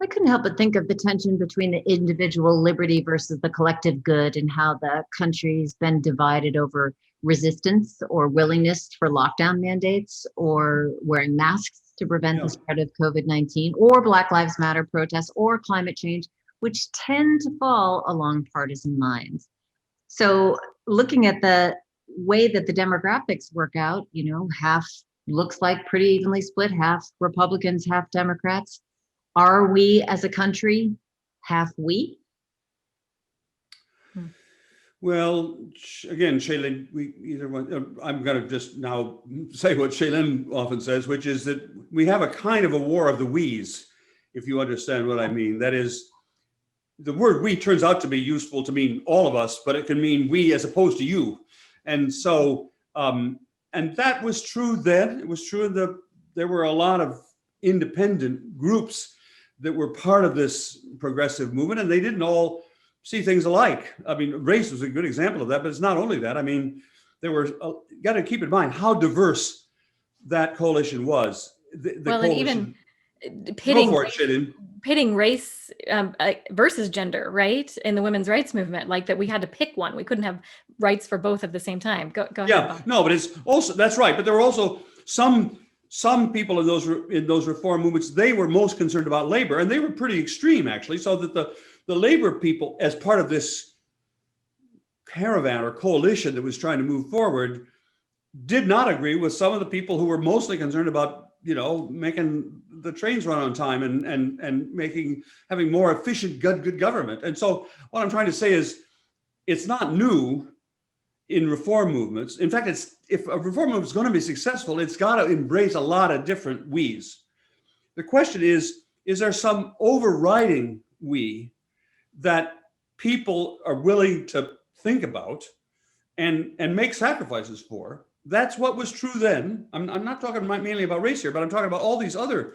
I couldn't help but think of the tension between the individual liberty versus the collective good, and how the country's been divided over resistance or willingness for lockdown mandates, or wearing masks to prevent the Yeah. spread of COVID-19, or Black Lives Matter protests, or climate change, which tend to fall along partisan lines. So, looking at the way that the demographics work out, half looks like pretty evenly split, half Republicans, half Democrats. Are we as a country half we? Well, again, Shaylyn, we either one. I'm going to just now say what Shaylyn often says, which is that we have a kind of a war of the we's, if you understand what I mean. That is, the word we turns out to be useful to mean all of us, but it can mean we as opposed to you. And so, and that was true then. It was true there were a lot of independent groups that were part of this progressive movement, and they didn't all see things alike. I mean, race was a good example of that, but it's not only that. I mean, there were, you got to keep in mind how diverse that coalition was. The Well, coalition, and even go for it, Shaylyn. pitting race versus gender, right? In the women's rights movement, like that we had to pick one. We couldn't have rights for both at the same time. Go Yeah, ahead, Bob. no, but it's also, that's right. But there were also some people in those reform movements, they were most concerned about labor, and they were pretty extreme, actually, so that the labor people, as part of this caravan or coalition that was trying to move forward, did not agree with some of the people who were mostly concerned about, making the trains run on time and having more efficient, good government. And so what I'm trying to say is, it's not new in reform movements. In fact, if a reform movement is going to be successful, it's got to embrace a lot of different we's. The question is there some overriding we that people are willing to think about and make sacrifices for? That's what was true then. I'm not talking mainly about race here, but I'm talking about all these other.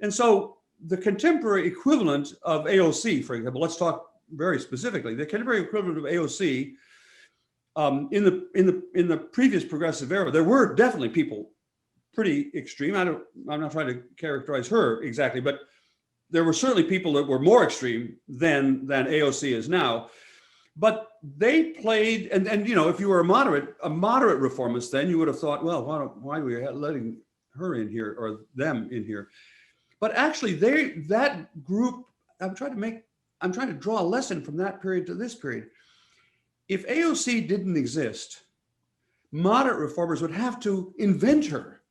And so the contemporary equivalent of AOC, for example, let's talk very specifically, the contemporary equivalent of AOC, in the previous progressive era, there were definitely people pretty extreme. I'm not trying to characterize her exactly, but there were certainly people that were more extreme than AOC is now. But they played, and if you were a moderate reformist, then you would have thought, well, why are we letting her in here or them in here? But actually, that group, I'm trying to draw a lesson from that period to this period. If AOC didn't exist, moderate reformers would have to invent her,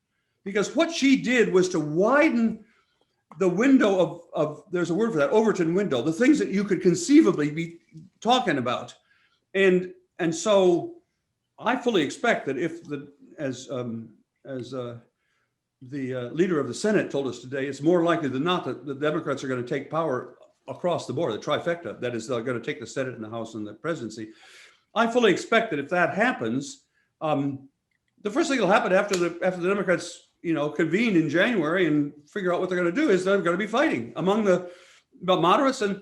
because what she did was to widen the window of there's a word for that, Overton window, the things that you could conceivably be talking about. And so I fully expect that if as the leader of the Senate told us today, it's more likely than not that the Democrats are going to take power across the board, the trifecta. That is, they're going to take the Senate and the House and the presidency. I fully expect that if that happens, the first thing that'll happen after the Democrats, convene in January and figure out what they're going to do is they're going to be fighting among the moderates, and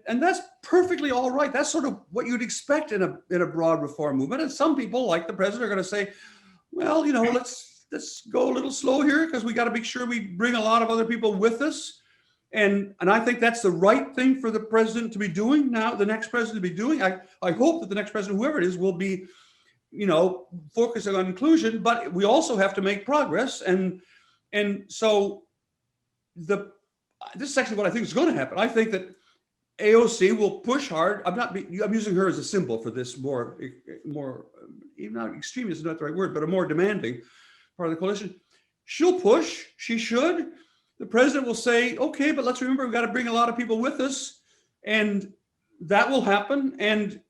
that's perfectly all right. That's sort of what you'd expect in a broad reform movement. And some people, like the president, are going to say, well, let's go a little slow here because we got to make sure we bring a lot of other people with us. And I think that's the right thing for the president to be doing now, the next president to be doing. I hope that the next president, whoever it is, will be, focusing on inclusion, but we also have to make progress. And so this is actually what I think is going to happen. I think that AOC will push hard. I'm using her as a symbol for this more, even not extreme is not the right word, but a more demanding part of the coalition. She'll push, she should. The president will say, okay, but let's remember, we've got to bring a lot of people with us, and that will happen. And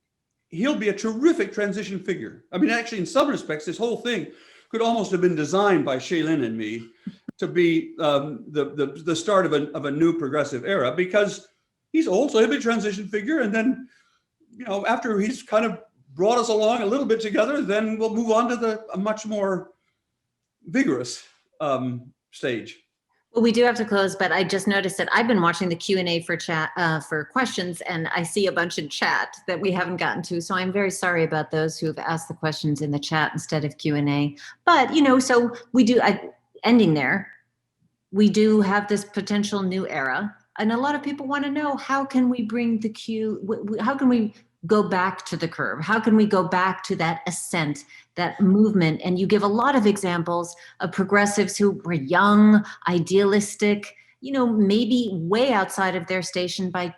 he'll be a terrific transition figure. I mean, actually, in some respects, this whole thing could almost have been designed by Shaylyn and me to be the start of a new progressive era, because he's old, so he'll be a transition figure. And then, after he's kind of brought us along a little bit together, then we'll move on to a much more vigorous stage. Well, we do have to close, but I just noticed that I've been watching the Q&A for chat for questions, and I see a bunch in chat that we haven't gotten to. So I'm very sorry about those who have asked the questions in the chat instead of Q&A. But, so we do, ending there, we do have this potential new era. And a lot of people want to know, how can we bring the cue, how can we go back to the curve? How can we go back to that ascent, that movement? And you give a lot of examples of progressives who were young, idealistic, maybe way outside of their station by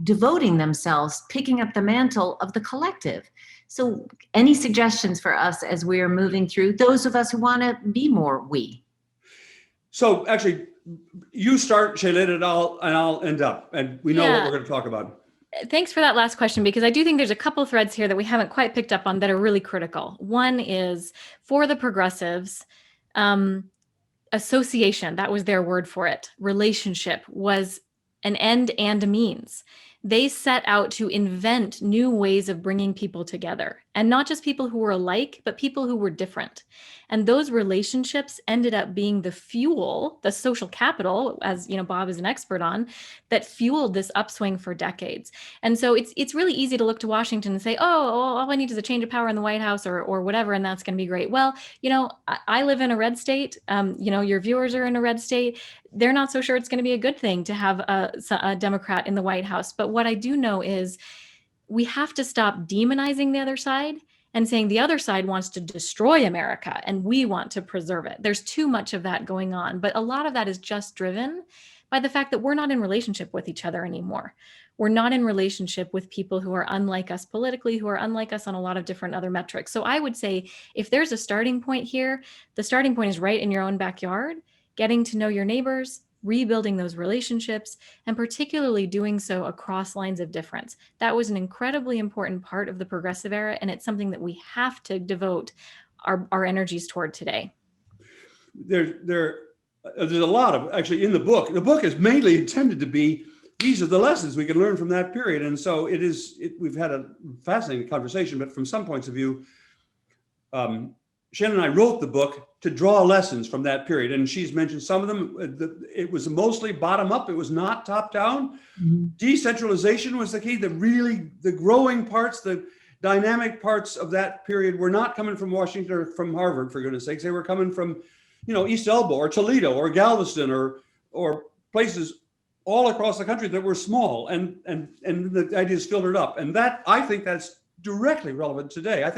devoting themselves, picking up the mantle of the collective. So any suggestions for us as we are moving through, those of us who want to be more we? So actually, you start, Shaylyn, and I'll end up, and we know what we're going to talk about. Thanks for that last question, because I do think there's a couple threads here that we haven't quite picked up on that are really critical. One is, for the progressives, association, that was their word for it. Relationship was an end and a means. They set out to invent new ways of bringing people together, and not just people who were alike, but people who were different. And those relationships ended up being the fuel, the social capital, as Bob is an expert on, that fueled this upswing for decades. And so it's really easy to look to Washington and say, oh, all I need is a change of power in the White House or whatever, and that's going to be great. Well, I live in a red state. Your viewers are in a red state. They're not so sure it's going to be a good thing to have a Democrat in the White House. But what I do know is we have to stop demonizing the other side and saying the other side wants to destroy America and we want to preserve it. There's too much of that going on. But a lot of that is just driven by the fact that we're not in relationship with each other anymore. We're not in relationship with people who are unlike us politically, who are unlike us on a lot of different other metrics. So I would say, if there's a starting point here, the starting point is right in your own backyard, getting to know your neighbors, rebuilding those relationships, and particularly doing so across lines of difference. That was an incredibly important part of the progressive era, and it's something that we have to devote our energies toward today. There's a lot of, actually, in the book. The book is mainly intended to be, these are the lessons we can learn from that period. And so we've had a fascinating conversation, but from some points of view, Shannon and I wrote the book to draw lessons from that period. And she's mentioned some of them. It was mostly bottom up. It was not top down. Mm-hmm. Decentralization was the key. The growing parts, the dynamic parts of that period were not coming from Washington or from Harvard, for goodness sakes. They were coming from, East Elbow or Toledo or Galveston or places all across the country that were small, and the ideas filtered up. And that, I think that's directly relevant today.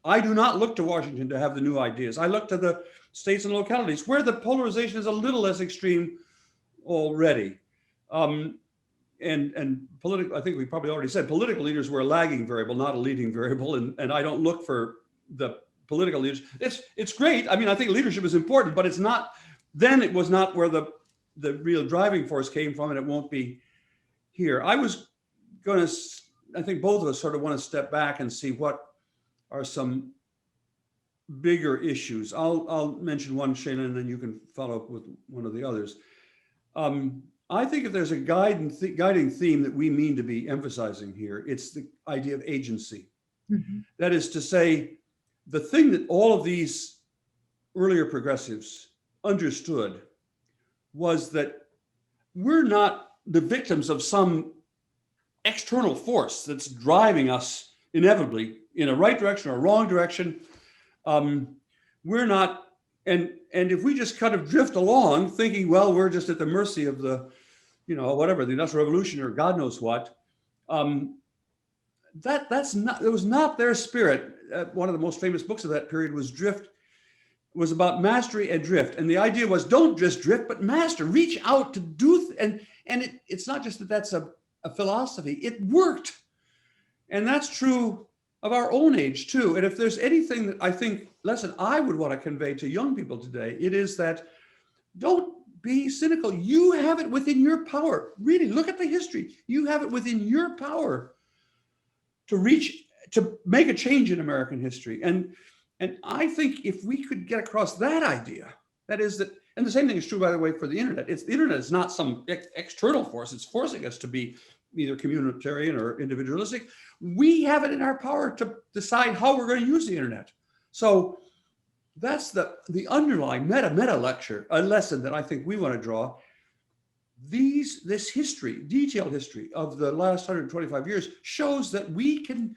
I do not look to Washington to have the new ideas. I look to the states and localities where the polarization is a little less extreme already. And political, I think we probably already said, political leaders were a lagging variable, not a leading variable. And I don't look for the political leaders. It's great. I mean, I think leadership is important, but it was not where the real driving force came from, and it won't be here. I think both of us sort of want to step back and see what are some bigger issues. I'll mention one, Shaylyn, and then you can follow up with one of the others. I think if there's a guiding theme that we mean to be emphasizing here, it's the idea of agency. Mm-hmm. That is to say, the thing that all of these earlier progressives understood was that we're not the victims of some external force that's driving us inevitably in a right direction or a wrong direction. We're not, and if we just kind of drift along thinking, well, we're just at the mercy of the, whatever, the Industrial Revolution or God knows what, that was not their spirit. One of the most famous books of that period was about mastery and drift. And the idea was, don't just drift, but master, reach out to do, and it's not just that that's a philosophy, it worked. And that's true of our own age too. And if there's anything that I think, lesson I would want to convey to young people today, it is that don't be cynical. You have it within your power. Really, look at the history. You have it within your power to make a change in American history. And I think if we could get across that idea, that is that, and the same thing is true, by the way, for the internet. The internet is not some external force. It's forcing us to be either communitarian or individualistic. We have it in our power to decide how we're going to use the internet. So that's the underlying meta lecture, a lesson that I think we want to draw. This history, detailed history of the last 125 years shows that we can,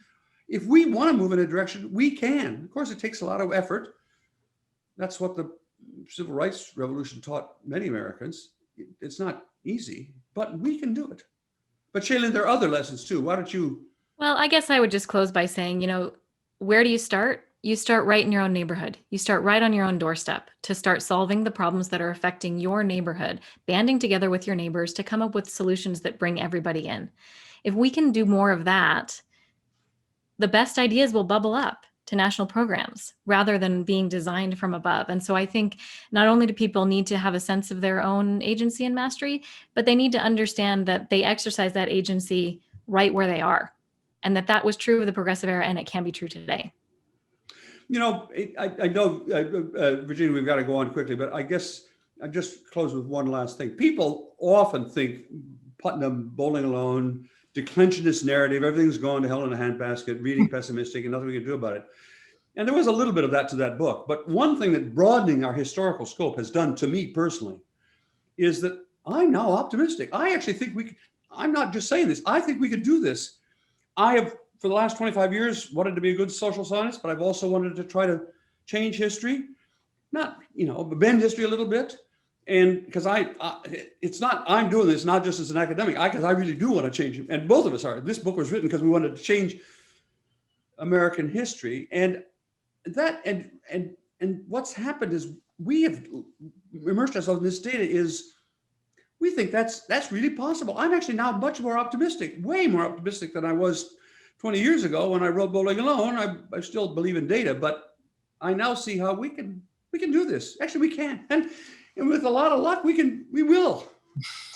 if we want to move in a direction, we can. Of course, it takes a lot of effort. That's what the Civil Rights Revolution taught many Americans. It's not easy. but we can do it. But Shaylyn, there are other lessons too. Why don't you? Well, I guess I would just close by saying, where do you start? You start right in your own neighborhood. You start right on your own doorstep to start solving the problems that are affecting your neighborhood, banding together with your neighbors to come up with solutions that bring everybody in. If we can do more of that, the best ideas will bubble up to national programs rather than being designed from above. And so I think not only do people need to have a sense of their own agency and mastery, but they need to understand that they exercise that agency right where they are, and that was true of the progressive era, and it can be true today. I know, Virginia, we've got to go on quickly, but I guess I'll just close with one last thing. People often think Putnam, Bowling Alone, declensionist narrative, everything's gone to hell in a handbasket, reading pessimistic, and nothing we can do about it. And there was a little bit of that to that book. But one thing that broadening our historical scope has done to me personally is that I'm now optimistic. I actually think I'm not just saying this, I think we could do this. I have, for the last 25 years, wanted to be a good social scientist, but I've also wanted to try to change history, not, bend history a little bit. And because it's not, I'm doing this not just as an academic, because I really do want to change it. And both of us are. This book was written because we wanted to change American history. And what's happened is we have immersed ourselves in this data is we think that's really possible. I'm actually now much more optimistic, way more optimistic than I was 20 years ago when I wrote Bowling Alone. I still believe in data, but I now see how we can do this. Actually, we can. And with a lot of luck, we will.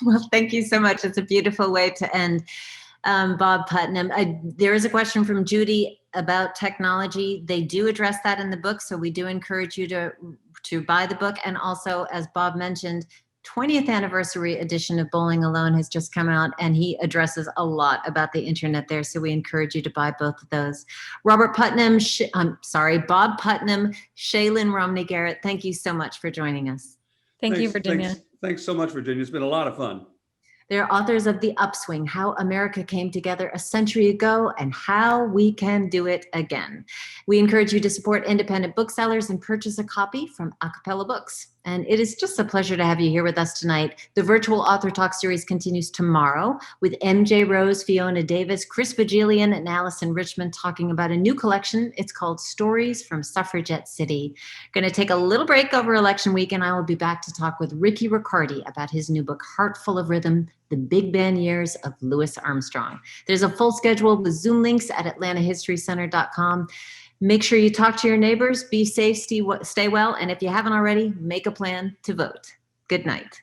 Well, thank you so much. It's a beautiful way to end. Bob Putnam, there is a question from Judy about technology. They do address that in the book, so we do encourage you to buy the book. And also, as Bob mentioned, 20th anniversary edition of Bowling Alone has just come out, and he addresses a lot about the internet there. So we encourage you to buy both of those. Bob Putnam, Shaylyn, Romney, Garrett, thank you so much for joining us. Thank you, Virginia. Thanks so much, Virginia. It's been a lot of fun. They're authors of The Upswing, How America Came Together a Century Ago and How We Can Do It Again. We encourage you to support independent booksellers and purchase a copy from Acapella Books. And it is just a pleasure to have you here with us tonight. The virtual Author Talk series continues tomorrow with MJ Rose, Fiona Davis, Chris Bajilian, and Allison Richmond talking about a new collection. It's called Stories from Suffragette City. Going to take a little break over election week, and I will be back to talk with Ricky Riccardi about his new book, Heart Full of Rhythm, The Big Band Years of Louis Armstrong. There's a full schedule with Zoom links at atlantahistorycenter.com. Make sure you talk to your neighbors, be safe, stay well, and if you haven't already, make a plan to vote. Good night.